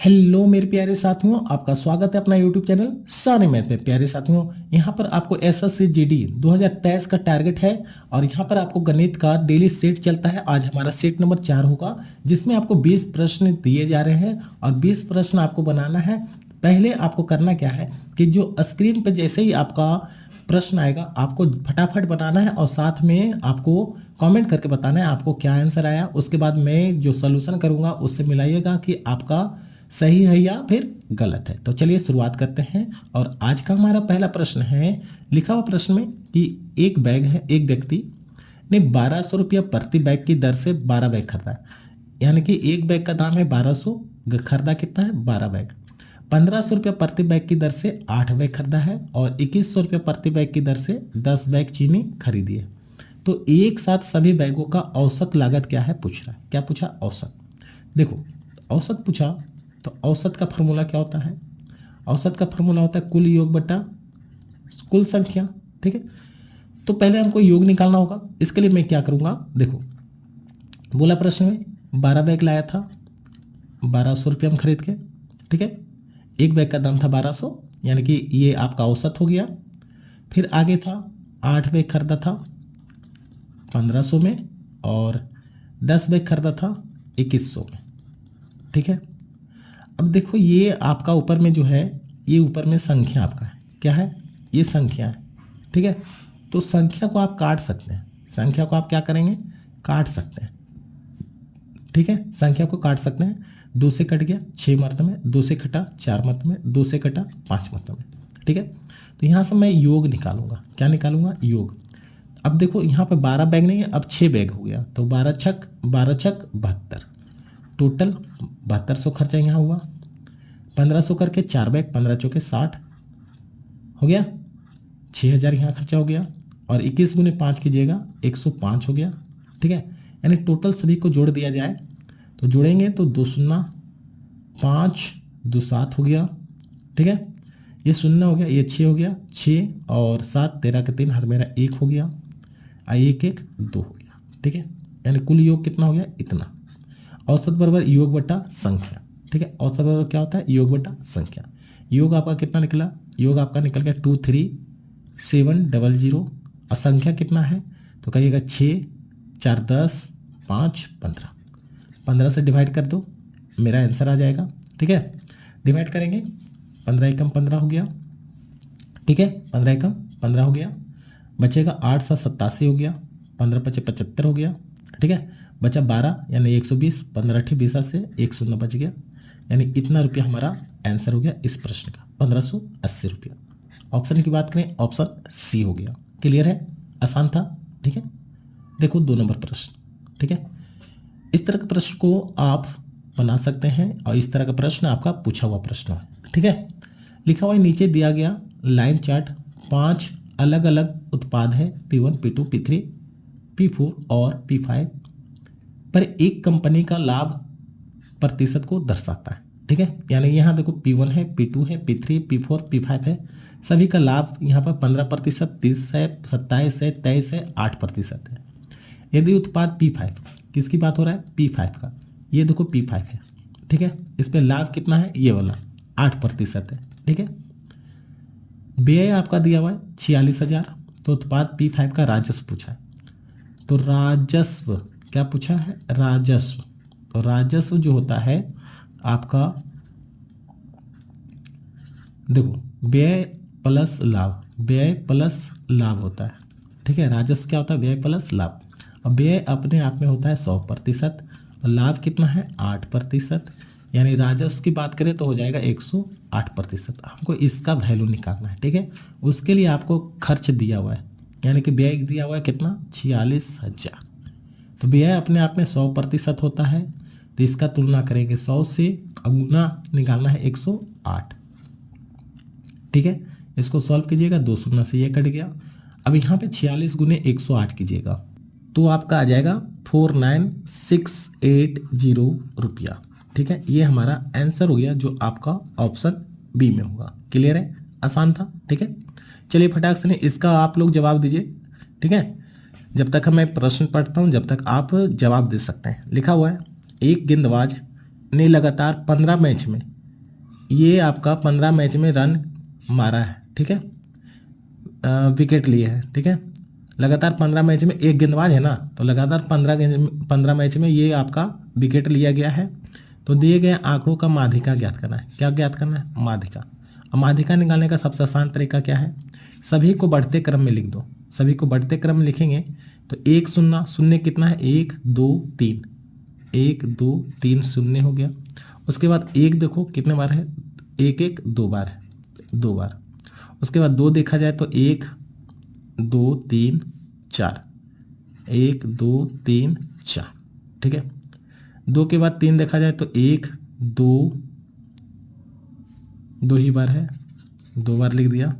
Hello मेरे प्यारे साथियों, आपका स्वागत है अपना यूट्यूब चैनल सारे मैथ में। प्यारे साथियों, यहाँ पर आपको एसएससी जीडी 2023 का टारगेट है और यहाँ पर आपको गणित का डेली सेट चलता है। आज हमारा सेट नंबर 4 होगा, जिसमें आपको 20 प्रश्न दिए जा रहे हैं और 20 प्रश्न आपको बनाना है। पहले आपको करना क्या है कि जो स्क्रीन पर जैसे ही आपका प्रश्न आएगा आपको फटाफट बनाना है और साथ में आपको कमेंट करके बताना है आपको क्या आंसर आया। उसके बाद मैं जो सॉल्यूशन करूंगा उससे मिलाइएगा कि आपका सही है या फिर गलत है। तो चलिए शुरुआत करते हैं। और आज का हमारा पहला प्रश्न है, लिखा हुआ प्रश्न में कि एक बैग है, एक व्यक्ति ने 1200 रुपया प्रति बैग की दर से 12 बैग खरीदा। यानी कि एक बैग का दाम है 1200, खरीदा कितना है 12 बैग। 1500 रुपया प्रति बैग की दर से 8 बैग खरीदा है और 2100 रुपया प्रति बैग की दर से 10 बैग चीनी खरीदी है। तो एक साथ सभी बैगों का औसत लागत क्या है पूछ रहा है। क्या पूछा? औसत। देखो, औसत पूछा तो औसत का फॉर्मूला क्या होता है? औसत का फॉर्मूला होता है कुल योग बटा कुल संख्या। ठीक है, तो पहले हमको योग निकालना होगा। इसके लिए मैं क्या करूंगा, देखो बोला प्रश्न में 12 बैग लाया था 1200 रुपये हम खरीद के। ठीक है, एक बैग का दाम था 1200, यानी कि ये आपका औसत हो गया। फिर आगे था 8 बैग खरीदा था 1500 में और 10 बैग खरीदा था 2100 में। ठीक है, अब देखो ये आपका ऊपर में जो है, ये ऊपर में संख्या आपका है, क्या है? ये संख्या है। ठीक है, तो संख्या को आप काट सकते हैं। संख्या को आप क्या करेंगे? काट सकते हैं। ठीक है, संख्या को काट सकते हैं। 2 से कट गया 6 मात्रा में, 2 से कटा 4 मात्रा में, 2 से कटा 5 मात्रा में। ठीक है, तो यहाँ से मैं योग निकालूंगा। क्या निकालूंगा? योग। अब देखो यहाँ पे 12 बैग नहीं है, अब 6 बैग हो गया, तो 12 छक 72, टोटल 7200 खर्चा यहाँ हुआ। 1500 करके 4 बैग, 15 चौके 60 हो गया। 6000 यहाँ खर्चा हो गया और 21 गुने 5 कीजिएगा 105 हो गया। ठीक है, यानी टोटल सभी को जोड़ दिया जाए तो जोड़ेंगे तो 2 शून्य 5 2 7 हो गया। ठीक है, ये शून्य हो गया, ये 6 हो गया, 6 और 7 13 के 3 हर मेरा 1 हो गया, 1 1 2 हो गया। ठीक है, यानी कुल योग कितना हो गया? इतना। औसत बराबर योग बटा संख्या। ठीक है, औसत बराबर क्या होता है? योग बटा संख्या। योग आपका कितना निकला? योग आपका निकल गया 23700। और संख्या कितना है? तो कहिएगा 6 4 10 5 15। 15 से डिवाइड कर दो, मेरा आंसर आ जाएगा। ठीक है, डिवाइड करेंगे, 15 एकम 15 हो गया। ठीक है, 15 एकम 15 हो गया। बचेगा 8 7 87 हो गया, 15 5 75 हो गया। ठीक है, बचा 12 यानी 120, 15 8 20 से 1 शून्य बच गया, यानी इतना रुपया हमारा आंसर हो गया इस प्रश्न का, 1580 रुपया। ऑप्शन की बात करें, ऑप्शन सी हो गया। क्लियर है? आसान था। ठीक है, देखो 2 नंबर प्रश्न। ठीक है, इस तरह के प्रश्न को आप बना सकते हैं और इस तरह का प्रश्न आपका पूछा हुआ प्रश्न है। ठीक है, लिखा हुआ नीचे दिया गया लाइन चार्ट 5 अलग अलग उत्पाद है P1 P2 P3 P4 और P5 पर एक कंपनी का लाभ प्रतिशत को दर्शाता है। ठीक है, यानी यहाँ देखो P1 है, P2 है, P3 P4 P5 है, सभी का लाभ यहाँ पर 15%, 30 है, 27 है, 23 है, 8% है। यदि उत्पाद P5, किसकी बात हो रहा है? P5 का। ये देखो P5 है। ठीक है, इस पर लाभ कितना है? ये वाला 8% है। ठीक है, व्यय आपका दिया हुआ है 46,000। तो उत्पाद P5 का राजस्व पूछा है, तो राजस्व क्या पूछा है? राजस्व। तो राजस्व जो होता है आपका, देखो व्यय प्लस लाभ, व्यय प्लस लाभ होता है। ठीक है, राजस्व क्या होता है? व्यय प्लस लाभ। अब व्यय अपने आप में होता है 100% और लाभ कितना है? 8%, यानी राजस्व की बात करें तो हो जाएगा 108%। हमको इसका वैल्यू निकालना है। ठीक है, उसके लिए आपको खर्च दिया हुआ है, यानी कि व्यय दिया हुआ है कितना? 46,000। तो व्यय अपने आप में 100% होता है, तो इसका तुलना करेंगे 100 से, गुना निकालना है 108। ठीक है, इसको सॉल्व कीजिएगा, 2 शून्य से ये कट गया। अब यहाँ पे 46 गुने 108 कीजिएगा तो आपका आ जाएगा 49680 रुपया। ठीक है, ये हमारा आंसर हो गया जो आपका ऑप्शन बी में होगा। क्लियर है? आसान था। ठीक है, चलिए फटाक से इसका आप लोग जवाब दीजिए। ठीक है, जब तक मैं प्रश्न पढ़ता हूँ जब तक आप जवाब दे सकते हैं। लिखा हुआ है, एक गेंदबाज ने लगातार 15 मैच में ये आपका 15 मैच में रन मारा है, ठीक है, विकेट लिए है, ठीक है। लगातार 15 मैच में एक गेंदबाज है ना, तो लगातार 15 मैच में ये आपका विकेट लिया गया है। तो दिए गए आंकड़ों का माध्यिका ज्ञात करना है। क्या ज्ञात करना है? माध्यिका। अब माध्यिका निकालने का सबसे आसान तरीका क्या है? सभी को बढ़ते क्रम में लिख दो। सभी को बढ़ते क्रम में लिखेंगे तो 1 शून्य, शून्य कितना है? 1 2 3, 1 2 3 शून्य हो गया। उसके बाद 1 देखो कितने बार है? 1 1 2 बार है, 2 बार। उसके बाद 2 देखा जाए तो 1 2 3 4, 1 2 3 4, ठीक है। 2 के बाद 3 देखा जाए तो 1 2, 2 ही बार है, 2 बार लिख दिया।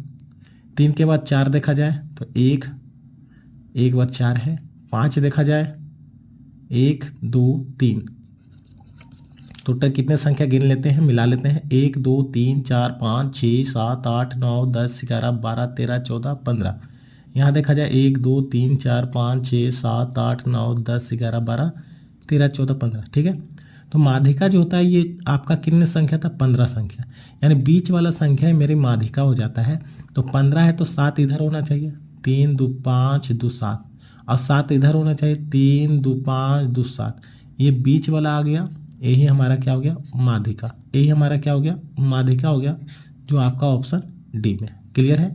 3 के बाद 4 देखा जाए तो 1 बार 4 है। 5 देखा जाए 1 2 3, टोटल कितने संख्या गिन लेते हैं, मिला लेते हैं। 1 2 3 4 5 6 7 8 9 10 11 12 13 14 15। यहाँ देखा जाए 1 2 3 4 5 6 7 8 9 10 11 12 13 14 15, ठीक है। तो माध्यिका जो होता है ये आपका कितने संख्या था? 15 संख्या, यानी बीच वाला संख्या ही मेरी माध्यिका हो जाता है। तो 15 है तो 7 इधर होना चाहिए, 3 2 5 2 7, और 7 इधर होना चाहिए, 3 2 5 2 7। ये बीच वाला आ गया, यही हमारा क्या हो गया? माध्यिका। यही हमारा क्या हो गया? माध्यिका हो गया, जो आपका ऑप्शन डी में। क्लियर है?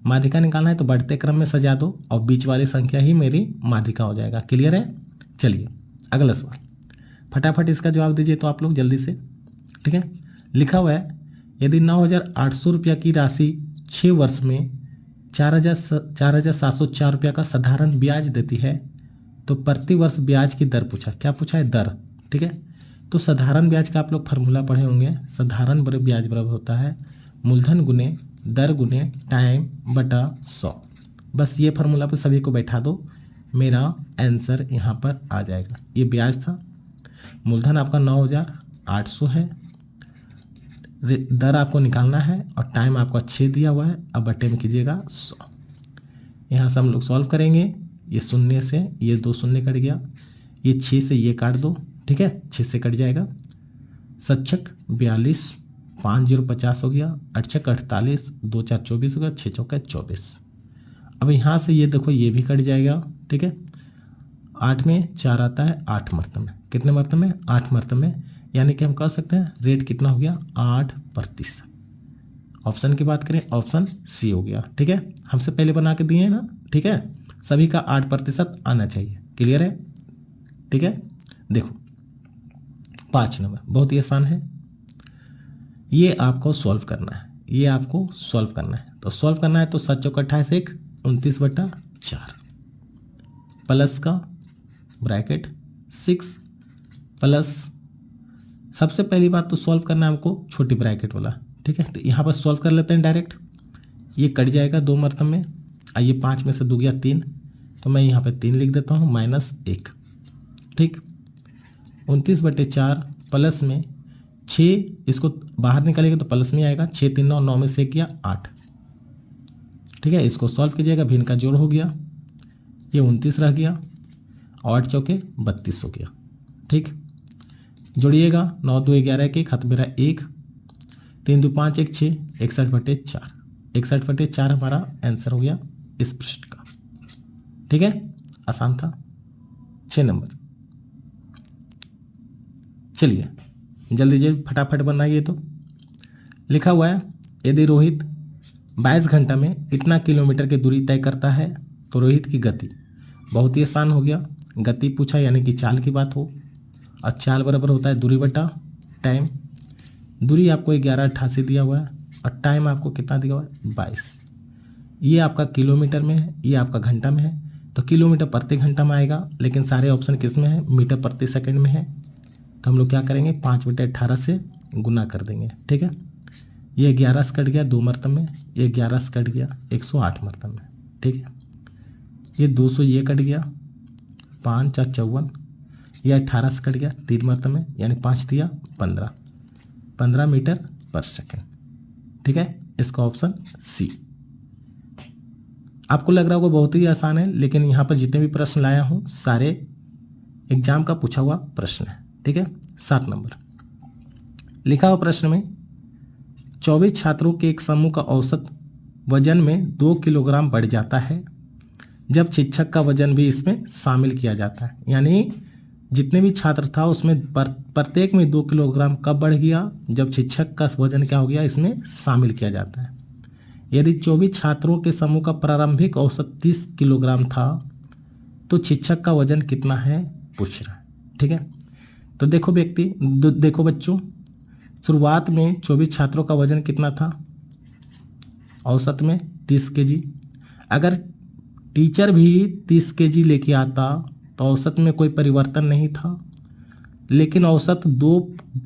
माध्यिका निकालना है तो बढ़ते क्रम में सजा दो और बीच वाली संख्या ही मेरी माध्यिका हो जाएगा। क्लियर है? चलिए अगला सवाल, फटाफट इसका जवाब दीजिए तो आप लोग जल्दी से, ठीक है। लिखा हुआ है यदि 9,800 रुपया की राशि 6 वर्ष में 4,704 रुपया का साधारण ब्याज देती है तो प्रति वर्ष ब्याज की दर पूछा। क्या पूछा है? दर, ठीक है। तो साधारण ब्याज का आप लोग फार्मूला पढ़े होंगे। साधारण ब्याज बराबर होता है मूलधन गुने दर गुने टाइम बटा 100। बस ये फार्मूला पे सभी को बैठा दो, मेरा आंसर यहाँ पर आ जाएगा। ये ब्याज था, मूलधन आपका 9,800 है, दर आपको निकालना है और टाइम आपका 6 दिया हुआ है। अब बटे में कीजिएगा 100। यहाँ से हम लोग सॉल्व करेंगे। ये शून्य से ये 2 शून्य कट गया, ये 6 से ये काट दो, ठीक है, 6 से कट जाएगा। 7 42, 5 0 50 हो गया, 8 6 48, 2 4 24 हो गया, 6 चौका 24। अब यहाँ से ये देखो ये भी कट जाएगा, ठीक है। 8 में 4 आता है, 8 मरतबे में। कितने मरतबे में? 8 मरतबे में। यानी कि हम कह सकते हैं रेट कितना हो गया? 8%। ऑप्शन की बात करें, ऑप्शन सी हो गया, ठीक है। हमसे पहले बना के दिए हैं ना, ठीक है। सभी का 8% आना चाहिए। क्लियर है? ठीक है। देखो 5 नंबर बहुत ही आसान है, ये आपको सॉल्व करना है, ये आपको सॉल्व करना है। तो सॉल्व करना है तो 7 चौका 28 1 29/4 प्लस का ब्रैकेट 6 प्लस, सबसे पहली बात तो सॉल्व करना है हमको छोटी ब्रैकेट वाला, ठीक है। तो यहाँ पर सॉल्व कर लेते हैं डायरेक्ट। ये कट जाएगा 2 मरतबे में, आइए 5 में से 2 गया 3, तो मैं यहाँ पे 3 लिख देता हूँ -1, ठीक। 29/4 प्लस में 6, इसको बाहर निकालेगा तो प्लस में आएगा, 6 3 9, 9 में से 1 गया 8, ठीक है। इसको सॉल्व कीजिएगा, भिन्न का जोड़ हो गया, ये 29 रह गया, 8 चौके 32 हो गया, ठीक। जोड़िएगा 9 2 11 के हाथ मेरा 1, 3 2 5 1 6, 61/4, 61/4 हमारा आंसर हो गया इस प्रश्न का, ठीक है। आसान था। 6 नंबर, चलिए जल्दी जल्दी फटाफट बनाइए। तो लिखा हुआ है यदि रोहित 22 घंटा में इतना किलोमीटर की दूरी तय करता है तो रोहित की गति, बहुत ही आसान हो गया। गति पूछा यानी कि चाल की बात हो, और चाल बराबर होता है दूरी बटा टाइम। दूरी आपको 1188 दिया हुआ है और टाइम आपको कितना दिया हुआ है? 22। ये आपका किलोमीटर में है, ये आपका घंटा में है, तो किलोमीटर प्रति घंटा में आएगा, लेकिन सारे ऑप्शन किस में है? मीटर प्रति सेकंड में है। तो हम लोग क्या करेंगे? 5/18 से गुना कर देंगे, ठीक है। ये 11 से कट गया 2 मरतबे में, ये 11 से कट गया 108 मरतबे में, ठीक है। ये 200 ये कट गया, 5 4 54, ये 18 से कट गया 3 मरतबे में, यानी 5 दिया 15 मीटर पर सेकंड, ठीक है। इसका ऑप्शन सी। आपको लग रहा होगा बहुत ही आसान है, लेकिन यहाँ पर जितने भी प्रश्न लाया हूँ सारे एग्जाम का पूछा हुआ प्रश्न है, ठीक है। 7 नंबर लिखा हुआ प्रश्न में 24 छात्रों के एक समूह का औसत वजन में 2 किलोग्राम बढ़ जाता है जब शिक्षक का वजन भी इसमें शामिल किया जाता है। यानी जितने भी छात्र था उसमें प्रत्येक में 2 किलोग्राम कब बढ़ गया, जब शिक्षक का वजन क्या हो गया, इसमें शामिल किया जाता है। यदि 24 छात्रों के समूह का प्रारंभिक औसत 30 किलोग्राम था तो शिक्षक का वजन कितना है पूछ रहा है। ठीक है, तो देखो बच्चों, शुरुआत में 24 छात्रों का वजन कितना था, औसत में 30 केजी। अगर टीचर भी 30 केजी लेके आता तो औसत में कोई परिवर्तन नहीं था, लेकिन औसत 2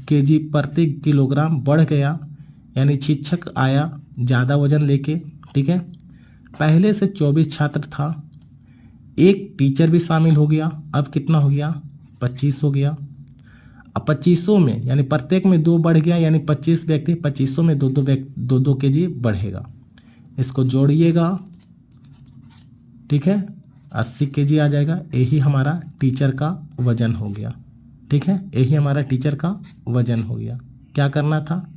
केजी प्रति किलोग्राम बढ़ गया, यानी शिक्षक आया ज़्यादा वजन लेके। ठीक है, पहले से 24 छात्र था, एक टीचर भी शामिल हो गया, अब कितना हो गया, 25 हो गया। अब 2500 में यानी प्रत्येक में 2 बढ़ गया, यानी 25 व्यक्ति, 2500 में 2 केजी बढ़ेगा। इसको जोड़िएगा, ठीक है, 80 केजी आ जाएगा। यही हमारा टीचर का वजन हो गया। ठीक है, यही हमारा टीचर का वजन हो गया। क्या करना था,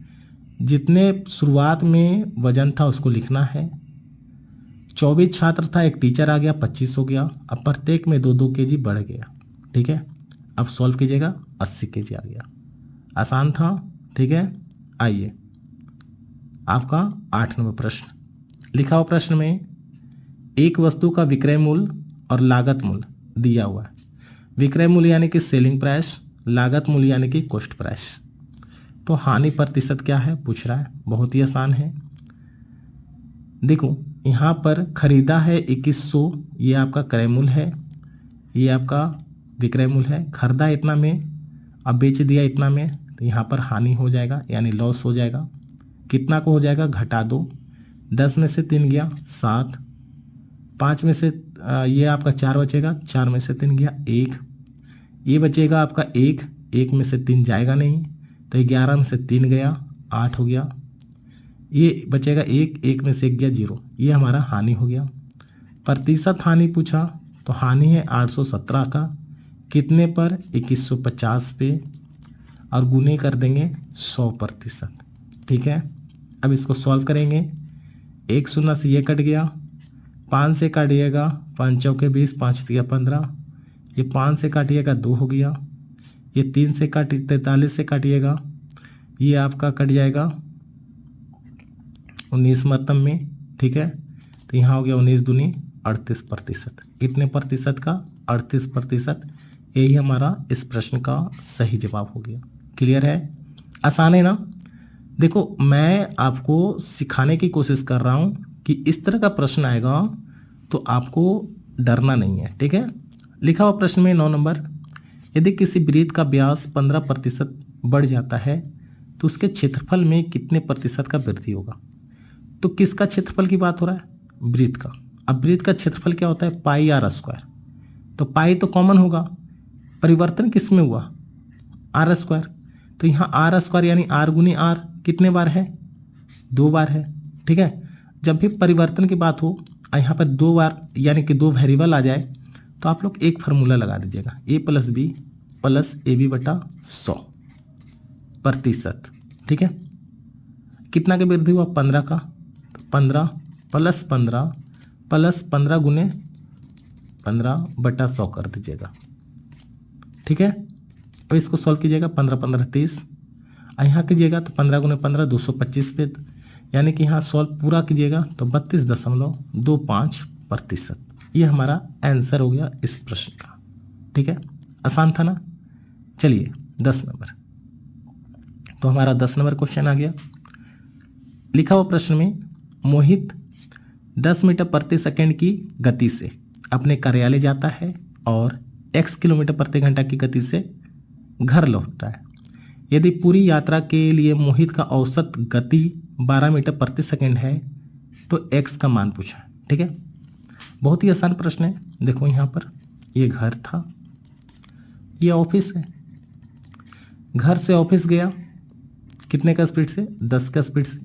जितने शुरुआत में वजन था उसको लिखना है। 24 छात्र था, एक टीचर आ गया, 25 हो गया। अब प्रत्येक में 2 केजी बढ़ गया। ठीक है, अब सॉल्व कीजिएगा, 80 केजी आ गया। आसान था। ठीक है, आइए आपका 8 नंबर प्रश्न। लिखा हुआ प्रश्न में एक वस्तु का विक्रय मूल्य और लागत मूल्य दिया हुआ है। विक्रय मूल्य यानी कि सेलिंग प्राइस, लागत मूल्य यानी कि कॉस्ट प्राइस। तो हानि प्रतिशत क्या है पूछ रहा है। बहुत ही आसान है। देखो यहाँ पर खरीदा है 2100, ये आपका क्रय मूल्य है, ये आपका विक्रय मूल्य है। खरीदा इतना में, अब बेच दिया इतना में, तो यहाँ पर हानि हो जाएगा, यानी लॉस हो जाएगा। कितना को हो जाएगा, घटा दो। 10 में से 3 गया 7, 5 में से ये आपका 4 बचेगा, 4 में से 3 गया 1, ये बचेगा आपका 1, 1 में से 3 जाएगा नहीं, तो 11 में से 3 गया 8 हो गया। ये बचेगा 1, 1 में से 1 गया 0, ये हमारा हानि हो गया। प्रतिशत हानि पूछा, तो हानि है 817 का, कितने पर, 2150 पे, और गुने कर देंगे 100%। ठीक है, अब इसको सॉल्व करेंगे। 1 शून्य से ये कट गया, 5 से काटिएगा, 5 चौके 20, 5 दिया 15, ये 5 से काटिएगा 2 हो गया, ये 3 से 43 से काटिएगा, ये आपका कट जाएगा 19 मतम में। ठीक है, तो यहाँ हो गया 19 दूनी 38%। कितने प्रतिशत का, 38%। यही हमारा इस प्रश्न का सही जवाब हो गया। क्लियर है, आसान है ना। देखो मैं आपको सिखाने की कोशिश कर रहा हूँ कि इस तरह का प्रश्न आएगा तो आपको डरना नहीं है। ठीक है, लिखा हुआ प्रश्न में 9 नंबर, यदि किसी वृत्त का व्यास 15% बढ़ जाता है तो उसके क्षेत्रफल में कितने प्रतिशत का वृद्धि होगा। तो किसका क्षेत्रफल की बात हो रहा है, वृत्त का। अब वृत्त का क्षेत्रफल क्या होता है, पाई आर स्क्वायर। तो पाई तो कॉमन होगा, परिवर्तन किस में हुआ, आर स्क्वायर। तो यहाँ आर स्क्वायर यानी आर गुनी आर कितने बार है, 2 बार है। ठीक है, जब भी परिवर्तन की बात हो यहाँ पर 2 बार यानी कि 2 वेरिएबल आ जाए तो आप लोग एक फार्मूला लगा दीजिएगा, a + b + ab/100%। ठीक है, कितना का वृद्धि हुआ, 15 का, 15 + 15 + 15 गुने 15/100 कर दीजिएगा। ठीक है, अब इसको सॉल्व कीजिएगा, 15 15 30, यहाँ कीजिएगा तो 15 गुने 15 225 पे, यानी कि यहाँ सॉल्व पूरा कीजिएगा तो 32.25%। ये हमारा आंसर हो गया इस प्रश्न का। ठीक है, आसान था ना। चलिए 10 नंबर, तो हमारा 10 नंबर क्वेश्चन आ गया। लिखा हुआ प्रश्न में मोहित 10 मीटर प्रति सेकंड की गति से अपने कार्यालय जाता है और x किलोमीटर प्रति घंटा की गति से घर लौटता है। यदि पूरी यात्रा के लिए मोहित का औसत गति 12 मीटर प्रति सेकंड है तो x का मान पूछा। ठीक है, बहुत ही आसान प्रश्न है। देखो यहाँ पर ये घर था, ये ऑफिस है, घर से ऑफिस गया कितने का स्पीड से, 10 का स्पीड से।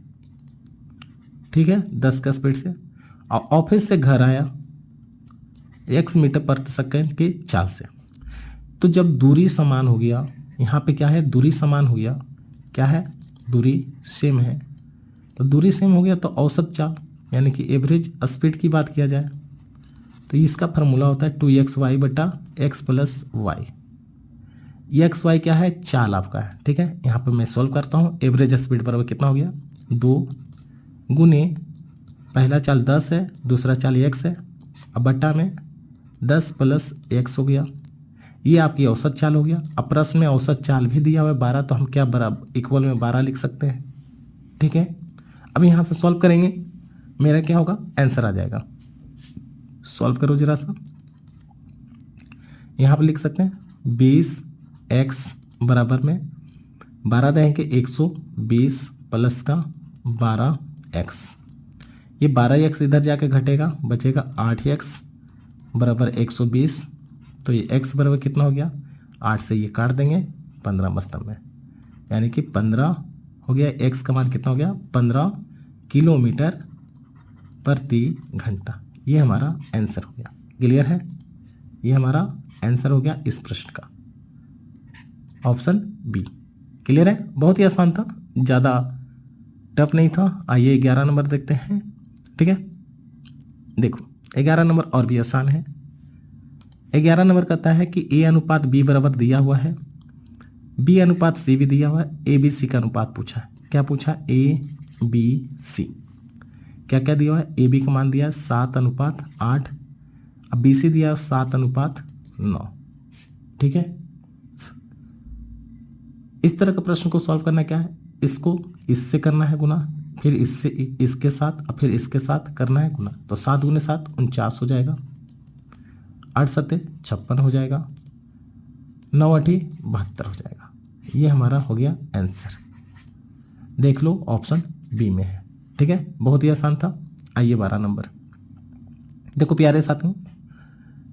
ठीक है, 10 का स्पीड से, और ऑफिस से घर आया x मीटर प्रति सेकंड की चाल से। तो जब दूरी समान हो गया, यहाँ पे क्या है, दूरी समान हो गया, क्या है, दूरी सेम है, तो दूरी सेम हो गया तो औसत चाल यानी कि एवरेज स्पीड की बात किया जाए तो इसका फार्मूला होता है 2xy बटा X plus Y. X Y क्या है, चाल आपका है, ठीक है। यहाँ पर मैं सॉल्व करता हूँ। एवरेज स्पीड बराबर कितना हो गया, 2 गुने पहला चाल 10 है, दूसरा चाल x है, अब बट्टा में 10 प्लस x हो गया। ये आपकी औसत चाल हो गया। अब प्रश्न में औसत चाल भी दिया हुआ है 12, तो हम क्या बराबर इक्वल में 12 लिख सकते हैं, ठीक है। अब यहाँ से सॉल्व करेंगे, मेरा क्या होगा, आंसर आ जाएगा। सॉल्व करो जरा सा। यहाँ पर लिख सकते हैं 20x बराबर में 12 देंगे 120 प्लस का 12x। ये 12x इधर जाके घटेगा, बचेगा 8x बराबर 120। तो ये x बराबर कितना हो गया, 8 से ये काट देंगे 15 मतलब में, यानी कि 15 हो गया। x का मान कितना हो गया, 15 किलोमीटर प्रति घंटा। ये हमारा आंसर हो गया। क्लियर है, ये हमारा आंसर हो गया इस प्रश्न का, ऑप्शन बी। क्लियर है, बहुत ही आसान था, ज़्यादा टफ नहीं था। आइए 11 नंबर देखते हैं, ठीक है। देखो 11 नंबर और भी आसान है। 11 नंबर कहता है कि a अनुपात b बराबर दिया हुआ है, b अनुपात c भी दिया हुआ है, a b c का अनुपात पूछा है। क्या पूछा, a b c क्या क्या दिया हुआ है, a b का मान दिया है 7:8, अब b c दिया है 7:9, ठीक है। इस तरह का प्रश्न को सॉल्व करना क्या है, इसको इससे करना है गुना, फिर इससे इसके साथ और फिर इसके साथ करना है गुना। तो 7 गुने 7 49 हो जाएगा, 8 सत्ते 56 हो जाएगा, 9 8 72 हो जाएगा। ये हमारा हो गया आंसर। देख लो ऑप्शन बी में है, ठीक है, बहुत ही आसान था। आइए 12 नंबर देखो प्यारे साथियों,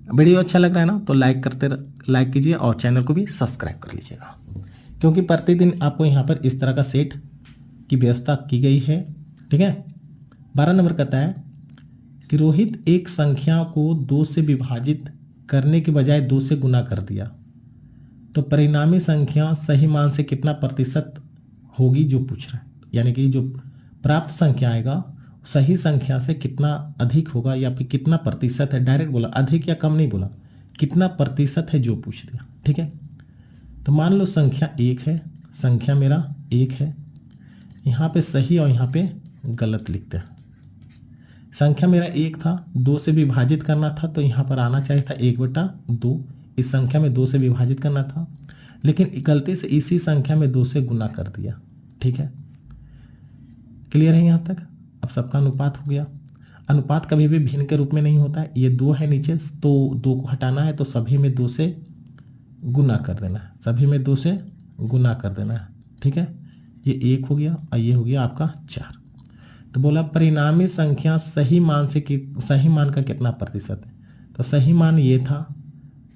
वीडियो अच्छा लग रहा है ना तो लाइक कीजिए और चैनल को भी सब्सक्राइब कर लीजिएगा, क्योंकि प्रतिदिन आपको यहाँ पर इस तरह का सेट की व्यवस्था की गई है, ठीक है। 12 नंबर कहता है कि रोहित एक संख्या को 2 से विभाजित करने के बजाय 2 से गुना कर दिया, तो परिणामी संख्या सही मान से कितना प्रतिशत होगी जो पूछ रहा है। यानी कि जो प्राप्त संख्या आएगा सही संख्या से कितना अधिक होगा या फिर कितना प्रतिशत है, डायरेक्ट बोला, अधिक या कम नहीं बोला, कितना प्रतिशत है जो पूछ दिया, ठीक है। तो मान लो संख्या 1 है, संख्या मेरा 1 है, यहाँ पे सही और यहाँ पे गलत लिखते हैं। संख्या मेरा 1 था, 2 से विभाजित करना था, तो यहाँ पर आना चाहिए था 1/2। इस संख्या में 2 से विभाजित करना था, लेकिन गलती से इसी संख्या में 2 से गुना कर दिया, ठीक है। क्लियर है यहाँ तक। अब सबका अनुपात हो गया। अनुपात कभी भी भिन्न के रूप में नहीं होता है। ये 2 है नीचे, तो 2 को हटाना है तो सभी में 2 से गुना कर देना है, सभी में 2 से गुना कर देना है, ठीक है। ये 1 हो गया और ये हो गया आपका 4। तो बोला परिणामी संख्या सही मान का कितना प्रतिशत है, तो सही मान ये था,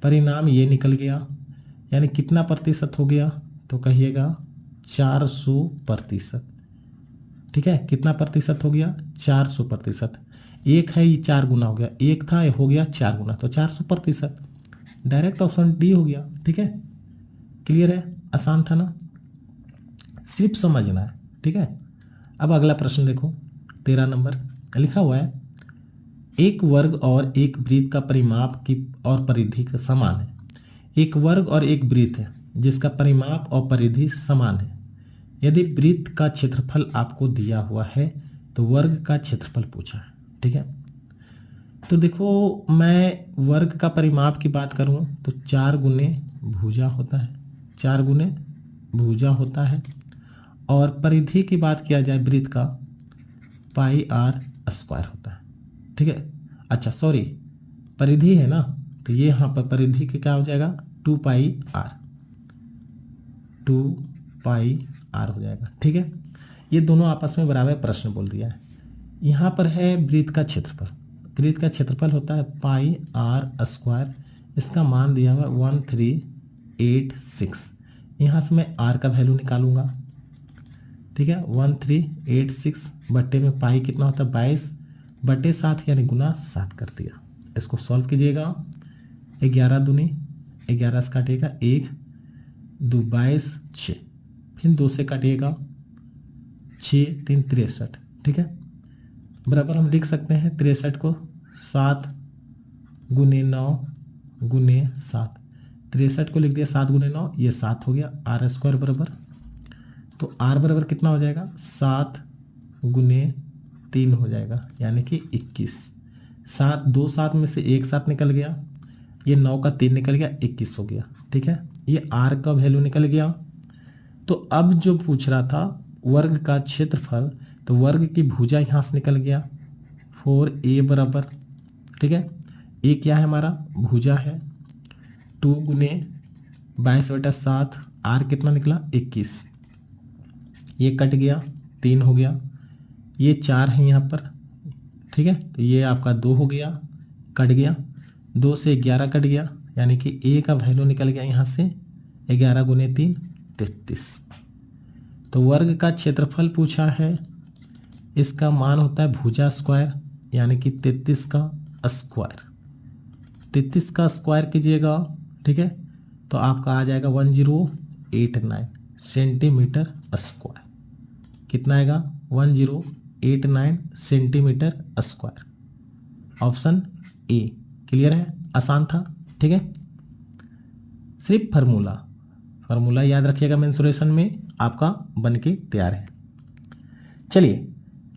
परिणाम ये निकल गया, यानी कितना प्रतिशत हो गया, तो कहिएगा 400%, ठीक है। कितना प्रतिशत हो गया, 400%। 1 है, ये 4 गुना हो गया, 1 था ये हो गया 4 गुना, तो 400%। डायरेक्ट ऑप्शन डी हो गया, ठीक है। क्लियर है, आसान था ना, सिर्फ समझना है, ठीक है। अब अगला प्रश्न देखो, 13 नंबर लिखा हुआ है एक वर्ग और एक वृत्त का परिमाप की और परिधि का समान है। एक वर्ग और एक वृत्त है जिसका परिमाप और परिधि समान है। यदि वृत्त का क्षेत्रफल आपको दिया हुआ है तो वर्ग का क्षेत्रफल पूछा है, ठीक है। तो देखो मैं वर्ग का परिमाप की बात करूं तो 4 गुने भुजा होता है, 4 गुने भुजा होता है, और परिधि की बात किया जाए वृत्त का πr² होता है, ठीक है। अच्छा सॉरी, परिधि है ना, तो ये यहाँ पर परिधि के क्या हो जाएगा 2πr, 2πr हो जाएगा, ठीक है। ये दोनों आपस में बराबर प्रश्न बोल दिया है। यहाँ पर है वृत्त का क्षेत्रफल, वृत्त का क्षेत्रफल होता है πr², इसका मान दिया हुआ 1386। यहाँ से मैं r का वैल्यू निकालूंगा, ठीक है। 1386 बट्टे में पाई कितना होता है 22/7, यानी गुना 7 कर दिया। इसको सॉल्व कीजिएगा, 11 दूनी 11 से काटिएगा 1 2 22 6, फिर 2 से काटिएगा 6 3 63, ठीक है। बराबर हम लिख सकते हैं 63 को 7 गुने 9 गुने 7, 63 को लिख दिया 7 गुने 9, ये 7 हो गया। आर स्क्वायर बराबर, तो आर बराबर कितना हो जाएगा 7 गुने 3 हो जाएगा, यानी कि 21। 7 2 7 में से एक 7 निकल गया, ये 9 का 3 निकल गया, 21 हो गया, ठीक है। ये आर का वैल्यू निकल गया। तो अब जो पूछ रहा था वर्ग का क्षेत्रफल, तो वर्ग की भुजा यहाँ से निकल गया 4a बराबर, ठीक है। ए क्या है हमारा भुजा है, 2 गुने 22/7, आर कितना निकला 21, ये कट गया 3 हो गया, ये 4 है यहाँ पर, ठीक है। तो ये आपका 2 हो गया, कट गया, 2 से 11 कट गया, यानी कि ए का वैल्यू निकल गया यहाँ से 11 गुने 3 33। तो वर्ग का क्षेत्रफल पूछा है, इसका मान होता है भुजा स्क्वायर, यानी कि 33 का स्क्वायर। 33 का स्क्वायर कीजिएगा, ठीक है, तो आपका आ जाएगा 1089 सेंटीमीटर स्क्वायर। कितना आएगा 1089 centimetre square. Option A clear है, आसान था, ठीक है। सिर्फ फार्मूला याद रखिएगा, मेंसुरेशन में आपका बन के तैयार है। चलिए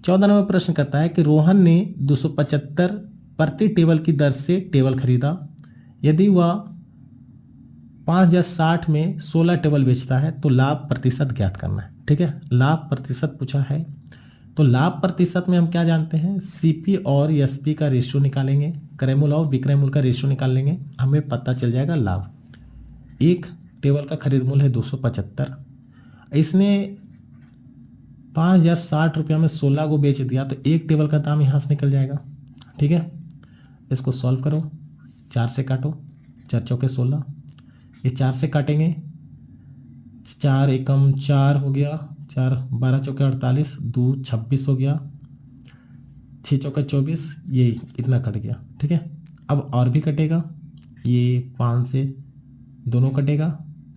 14 नंबर प्रश्न करता है कि रोहन ने 275 प्रति टेबल की दर से टेबल खरीदा। यदि वह 5060 में 16 टेबल बेचता है तो लाभ प्रतिशत ज्ञात करना है, ठीक है। लाभ प्रतिशत पूछा है, तो लाभ प्रतिशत में हम क्या जानते हैं, सीपी और एसपी का रेशियो निकालेंगे, क्रय मूल्य और विक्रय मूल्य का रेशियो निकाल लेंगे, हमें पता चल जाएगा लाभ। एक टेबल का खरीद मूल्य है 275, इसने 5060 रुपया में 16 को बेच दिया, तो एक टेबल का दाम यहाँ से निकल जाएगा, ठीक है। इसको सॉल्व करो, 4 से काटो, 4 चौके 16, ये 4 से काटेंगे, 4 एकम 4 हो गया, 4 12 चौके 48, 2 26 हो गया, 6 चौके 24, ये इतना कट गया, ठीक है। अब और भी कटेगा, ये 5 से दोनों कटेगा,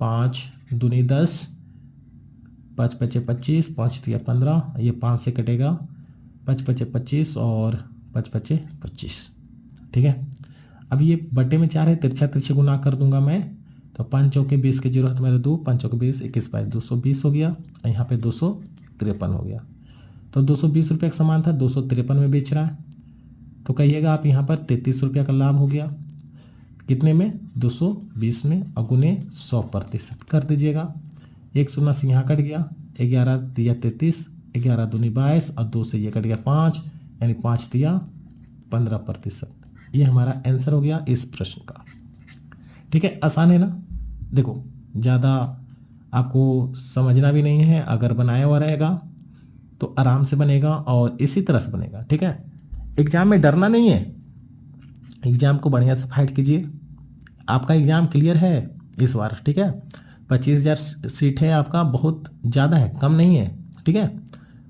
5 दूनी 10, 5 पचे 25, 5 दिया 15, ये 5 से कटेगा, 5 पचे 25 और 5 पचे 25, ठीक है। अब ये बटे में 4 है, तिरछा गुना कर दूंगा मैं, तो 5 चौके 20 की जरूरत मेरे 2, 5 चौके 20, 21 बाई 220 हो गया, यहाँ पे 253 हो गया। तो 220 रुपये का सामान था, 253 में बेच रहा है, तो कहिएगा आप यहाँ पर 33 रुपये का लाभ हो गया। कितने में 220 में, और गुने 100% कर दीजिएगा। एक शून्य से यहाँ कट गया, 11 दिया 33, 11 दूनी 22 और 2 से ये कट गया 5, यानी 5 दिया 15%। ये हमारा आंसर हो गया इस प्रश्न का, ठीक है। आसान है ना, देखो ज़्यादा आपको समझना भी नहीं है, अगर बनाया हुआ रहेगा तो आराम से बनेगा और इसी तरह से बनेगा, ठीक है। एग्जाम में डरना नहीं है, एग्जाम को बढ़िया से फाइट कीजिए। आपका एग्जाम क्लियर है इस बार, ठीक है। 25,000 सीट है आपका, बहुत ज़्यादा है, कम नहीं है, ठीक है।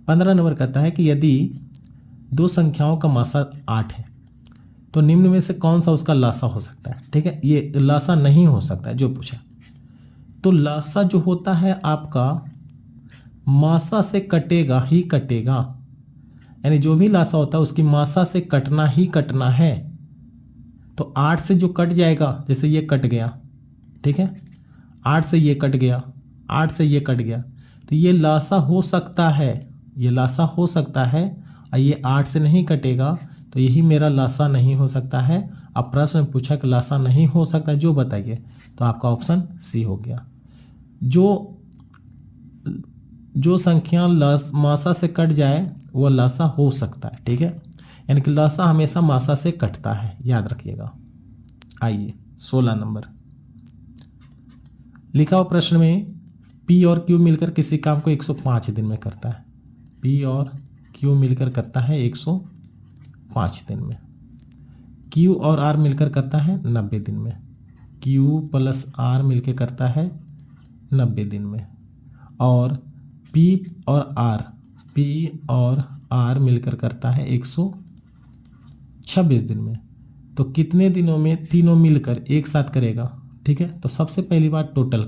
15 नंबर कहता है कि यदि दो संख्याओं का मासा 8 है तो निम्न में से कौन सा उसका लासा हो सकता है, ठीक है। ये लासा नहीं हो सकता है जो पूछा, तो लासा जो होता है आपका मासा से कटेगा ही कटेगा, यानी जो भी लासा होता है उसकी मासा से कटना ही कटना है। तो 8 से जो कट जाएगा, जैसे ये कट गया, ठीक है, 8 से ये कट गया, 8 से ये कट गया, तो ये लासा हो सकता है, ये लासा हो सकता है, और ये 8 से नहीं कटेगा, तो यही मेरा लासा नहीं हो सकता है। अब प्रश्न में पूछा कि लासा नहीं हो सकता जो बताइए, तो आपका ऑप्शन सी हो गया। जो संख्या मासा से कट जाए वो लासा हो सकता है, ठीक है, यानी कि लासा हमेशा मासा से कटता है, याद रखिएगा। आइए 16 नंबर लिखा हुआ प्रश्न में, पी और क्यू मिलकर किसी काम को 105 दिन में करता है। पी और क्यू मिलकर करता है 105 दिन में। क्यू और आर मिलकर करता है 90 दिन में। क्यू प्लस आर मिलकर करता है 90 दिन में। और पी और आर मिलकर करता है 126 दिन में। तो कितने दिनों में तीनों मिलकर एक साथ करेगा, ठीक है। तो सबसे पहली बात टोटल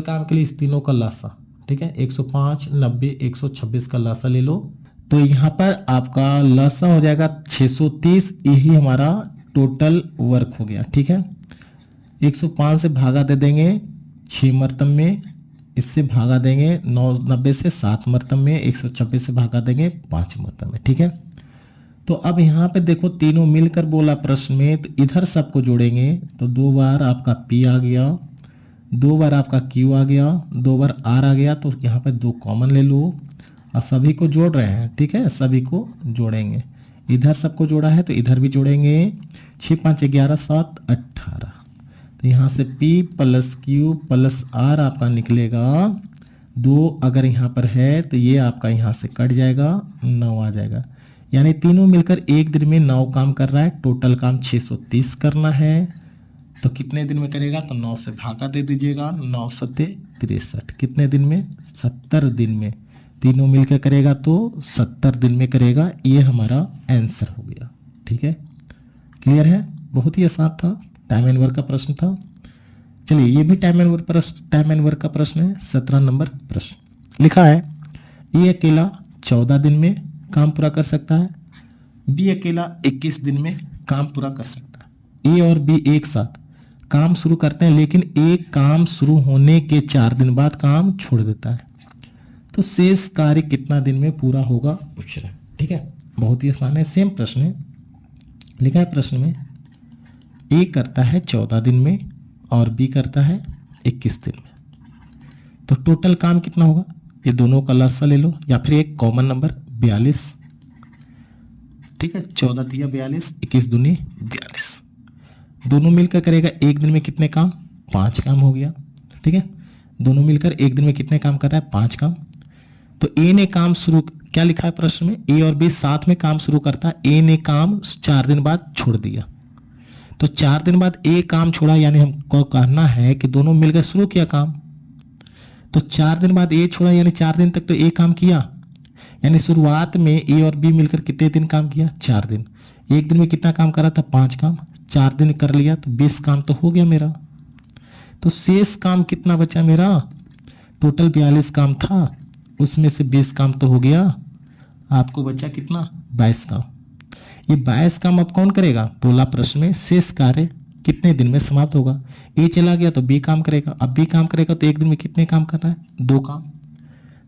काम के लिए इस तीनों का लासा, ठीक है, 105, 90, 126 का लसा ले लो। तो यहाँ पर आपका लसा हो जाएगा 630, यही हमारा टोटल वर्क हो गया। ठीक है, 105 से भागा दे देंगे 6 मरतब में, इससे भागा देंगे 90 से 7 मरतब में, 126 से भागा देंगे 5 मरतब में। ठीक है, तो अब यहाँ पे देखो तीनों मिलकर बोला प्रश्न में, तो इधर सबको जोड़ेंगे तो 2 बार आपका P आ गया, 2 बार आपका Q आ गया, 2 बार R आ गया, तो यहाँ पे 2 कॉमन ले लो और सभी को जोड़ रहे हैं। ठीक है, सभी को जोड़ेंगे, इधर सबको जोड़ा है तो इधर भी जोड़ेंगे। 6 5 11 7 18, तो यहाँ से P plus Q plus R आपका निकलेगा 2, अगर यहाँ पर है तो ये आपका यहाँ से कट जाएगा, 9 आ जाएगा। यानी तीनों मिलकर एक दिन में 9 काम कर रहा है, टोटल काम 630 करना है। तो कितने दिन में करेगा, तो 9 से भागा दे दीजिएगा, 9 सत्ते 63, कितने दिन में, 70 दिन में। तीनों मिलकर करेगा तो 70 दिन में करेगा, ये हमारा आंसर हो गया। ठीक है, क्लियर है, बहुत ही आसान था, टाइम एंड वर्क का प्रश्न था। चलिए ये भी टाइम एंड वर्क का प्रश्न है। 17 नंबर प्रश्न लिखा है, ये अकेला 14 दिन में काम पूरा कर सकता है, बी अकेला 21 दिन में काम पूरा कर सकता है। ए और बी एक साथ काम शुरू करते हैं, लेकिन एक काम शुरू होने के 4 दिन बाद काम छोड़ देता है, तो शेष कार्य कितना दिन में पूरा होगा पूछ रहे हैं। ठीक है, बहुत ही आसान है, सेम प्रश्न है। लिखा है प्रश्न में, ए करता है 14 दिन में और बी करता है 21 दिन में, तो टोटल काम कितना होगा, ये दोनों का लसा ले लो या फिर एक कॉमन नंबर 42। ठीक है, 14 दिया 42, 21 दूनी 42, दोनों मिलकर करेगा एक दिन में कितने काम, 5 काम हो गया। ठीक है, दोनों मिलकर एक दिन में कितने काम कर रहा है, 5 काम। तो ए ने काम शुरू, क्या लिखा है प्रश्न में, ए और बी साथ में काम शुरू करता है, ए ने काम 4 दिन बाद छोड़ दिया, तो 4 दिन बाद ए काम छोड़ा, यानी हमको कहना है कि दोनों मिलकर शुरू किया काम। तो 4 दिन बाद ए छोड़ा, यानी 4 दिन तक तो ए काम किया, यानी शुरुआत में ए और बी मिलकर कितने दिन काम किया, 4 दिन। एक दिन में कितना काम करा था, 5 काम, 4 दिन कर लिया तो 20 काम तो हो गया मेरा। तो शेष काम कितना बचा मेरा, टोटल 42 काम था, उसमें से 20 काम तो हो गया, आपको बचा कितना, 22 काम। ये 22 काम अब कौन करेगा, बोला प्रश्न में शेष कार्य कितने दिन में समाप्त होगा। ए चला गया तो बी काम करेगा, अब बी काम करेगा तो एक दिन में कितने काम कर रहा है, 2 काम,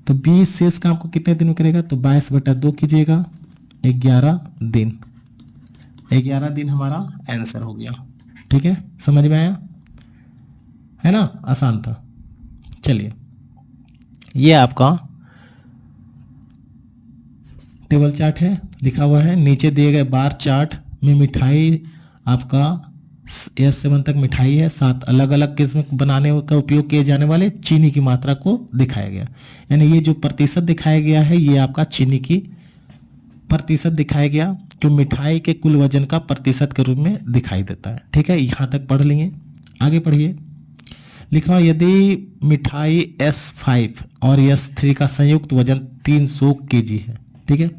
तो 20 शेष काम को कितने दिन में करेगा, तो 22/2 कीजिएगा, 11 दिन। 11 दिन हमारा आंसर हो गया। ठीक है, समझ में आया है ना, आसान था। चलिए ये आपका टेबल चार्ट है, लिखा हुआ है नीचे दिए गए बार चार्ट में मिठाई आपका S7 तक मिठाई है, 7 अलग अलग किस्म बनाने का उपयोग किए जाने वाले चीनी की मात्रा को दिखाया गया। यानी ये जो प्रतिशत दिखाया गया है, ये आपका चीनी की प्रतिशत दिखाया गया, जो मिठाई के कुल वजन का प्रतिशत के रूप में दिखाई देता है। ठीक है, यहाँ तक पढ़ लिए, आगे पढ़िए। लिखा, यदि मिठाई S5 और S3 का संयुक्त वजन 300 kg है। ठीक है,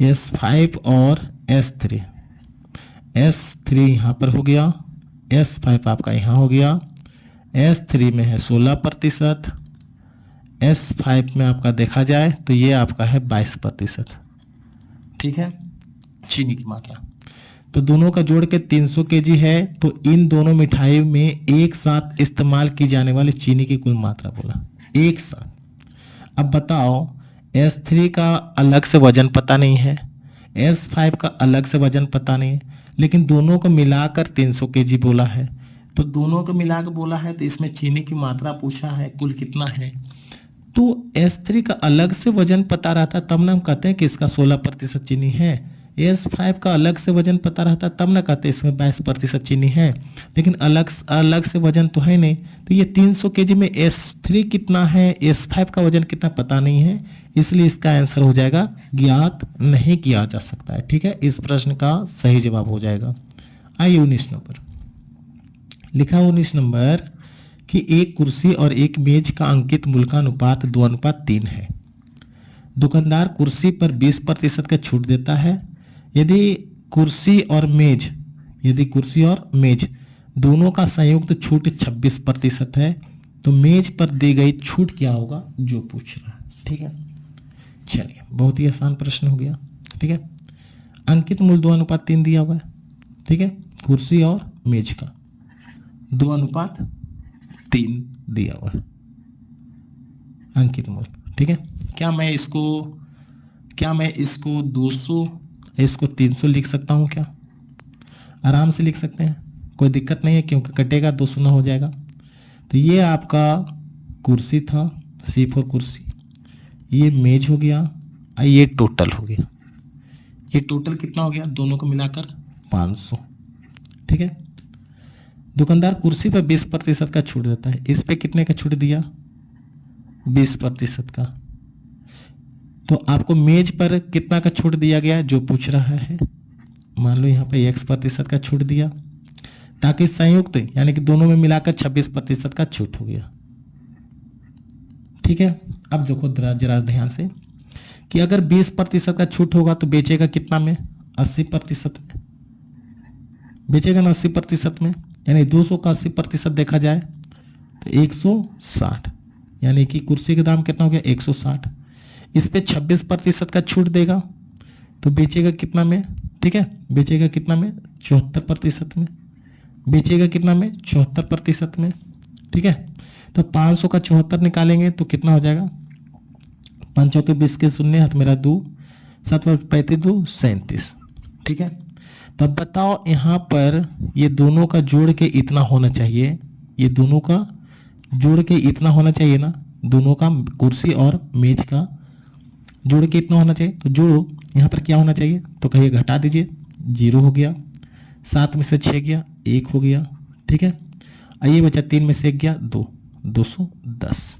S5 और S3, S3 यहाँ पर हो गया, S5 आपका यहाँ हो गया, S3 में है 16%, S5 में आपका देखा जाए तो ये आपका है 22%। ठीक है, चीनी की मात्रा, तो दोनों का जोड़ के 300 kg है, तो इन दोनों मिठाई में एक साथ इस्तेमाल की जाने वाली चीनी की कुल मात्रा बोला, एक साथ। अब बताओ, S3 का अलग से वजन पता नहीं है, S5 का अलग से वजन पता नहीं है, लेकिन दोनों को मिलाकर 300 kg बोला है, तो दोनों को मिलाकर बोला है, तो इसमें चीनी की मात्रा पूछा है, कुल कितना है। तो S3 का अलग से वजन पता रहता तब ना हम कहते हैं कि इसका 16% चीनी है, S5 का अलग से वजन पता रहता तब ना कहते इसमें 22% चीनी है, लेकिन अलग से वजन तो है नहीं। तो ये 300 kg में S3 कितना है, S5 का वजन कितना पता नहीं है, इसलिए इसका आंसर हो जाएगा ज्ञात नहीं किया जा सकता है। ठीक है, इस प्रश्न का सही जवाब हो जाएगा। आइए 19 नंबर, लिखा 19 नंबर कि एक कुर्सी और एक मेज का अंकित मूल्य का अनुपात 2:3 है। दुकानदार कुर्सी पर 20% का छूट देता है। यदि कुर्सी और मेज दोनों का संयुक्त छूट 26% है, तो मेज पर दी गई छूट क्या होगा जो पूछ रहा है। ठीक है, चलिए बहुत ही आसान प्रश्न हो गया। ठीक है, अंकित मूल 2:3 दिया हुआ है। ठीक है, कुर्सी और मेज का 2:3 दिया हुआ है अंकित मूल। ठीक है, क्या मैं इसको 200 इसको 300 लिख सकता हूँ क्या? आराम से लिख सकते हैं, कोई दिक्कत नहीं है, क्योंकि कटेगा 200 ना हो जाएगा। तो ये आपका कुर्सी था, C4 कुर्सी, ये मेज हो गया और ये टोटल हो गया। ये टोटल कितना हो गया दोनों को मिलाकर? 500। ठीक है, दुकानदार कुर्सी पर 20% का छूट देता है, इस पे कितने का छूट दिया? 20% का। तो आपको मेज पर कितना का छूट दिया गया जो पूछ रहा है? मान लो यहाँ पे X% का छूट दिया, ताकि संयुक्त यानी कि दोनों में मिलाकर 26% का छूट हो गया। ठीक है, अब देखो जरा ध्यान से कि अगर 20% का छूट होगा तो बेचेगा कितना में? 80% में बेचेगा ना, 80% में, यानी 200 का 80% देखा जाए तो 160, यानी कि कुर्सी का दाम कितना हो गया? 160। इस पे 26% का छूट देगा तो बेचेगा कितना में? ठीक है, बेचेगा कितना में? 74% में। बेचेगा कितना में? 74% में। ठीक है, तो 500 का 74 निकालेंगे तो कितना हो जाएगा? 5 के 20 के शून्य, हाथ मेरा 2, 7 35 2 37। ठीक है, तो अब बताओ यहाँ पर ये दोनों का जोड़ के इतना होना चाहिए, ये दोनों का जोड़ के इतना होना चाहिए ना, दोनों का कुर्सी और मेज का जोड़ के इतना होना चाहिए। तो जोड़ो, यहाँ पर क्या होना चाहिए? तो कहिए घटा दीजिए, 0 हो गया, 7 में से 6 गया 1 हो गया। ठीक है, और ये बचा 3 में से 1 गया 2, 210।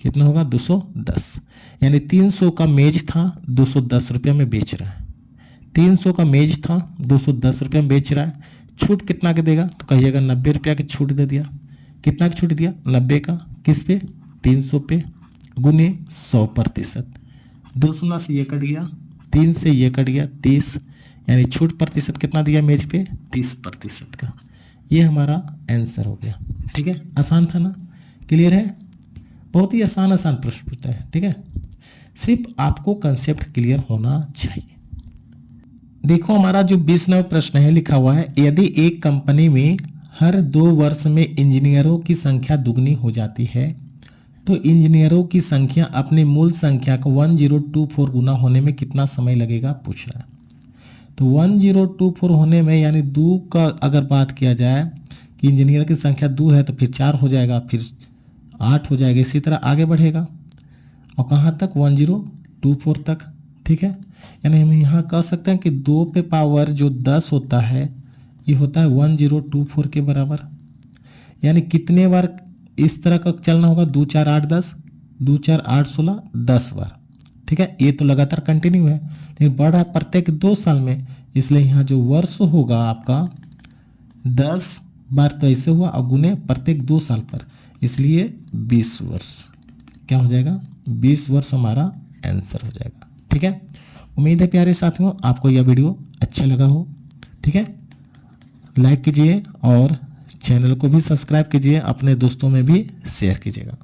कितना होगा? 210, यानी 300 का मेज था 210 रुपया में बेच रहा है। 300 का मेज था 210 रुपया में बेच रहा है, छूट कितना के देगा? तो कहिएगा 90 रुपया की छूट दे दिया। कितना की छूट दिया? 90 का। किस पे? 300 पे, गुने 100%। 200 से ये कट गया, 3 से ये कट गया 30, यानी छूट प्रतिशत कितना दिया मेज पे? 30% का। ये हमारा आंसर हो गया। ठीक है, आसान था ना? क्लियर है? बहुत ही आसान प्रश्न पूछता है। ठीक है, सिर्फ आपको कंसेप्ट क्लियर होना चाहिए। देखो हमारा जो 20 नंबर प्रश्न है लिखा हुआ है, यदि एक कंपनी में हर 2 वर्ष में इंजीनियरों की संख्या दुगनी हो जाती है तो इंजीनियरों की संख्या अपनी मूल संख्या को 1024 गुना होने में कितना समय लगेगा पूछ रहा है। तो 1024 होने में, यानी 2 का अगर बात किया जाए कि इंजीनियर की संख्या 2 है तो फिर 4 हो जाएगा, फिर 8 हो जाएगा, इसी तरह आगे बढ़ेगा और कहाँ तक? 1024 तक। ठीक है, यानी हम यहाँ कह सकते हैं कि 2 पे पावर जो 10 होता है ये होता है 1024 के बराबर। यानी कितने बार इस तरह का चलना होगा? 2 4 8 10, 2 4 8 16, 10 बार। ठीक है, ये तो लगातार कंटिन्यू है, लेकिन बढ़ रहा है प्रत्येक 2 साल में, इसलिए यहाँ जो वर्ष होगा आपका 10 बार तो ऐसे हुआ और गुने प्रत्येक 2 साल पर, इसलिए 20 वर्ष। क्या हो जाएगा? 20 वर्ष हमारा आंसर हो जाएगा। ठीक है, उम्मीद है प्यारे साथियों आपको यह वीडियो अच्छा लगा हो। ठीक है, लाइक कीजिए और चैनल को भी सब्सक्राइब कीजिए, अपने दोस्तों में भी शेयर कीजिएगा।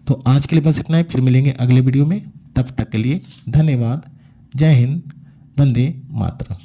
तो आज के लिए बस इतना ही, फिर मिलेंगे अगले वीडियो में। तब तक के लिए धन्यवाद। जय हिंद, वंदे मातरम।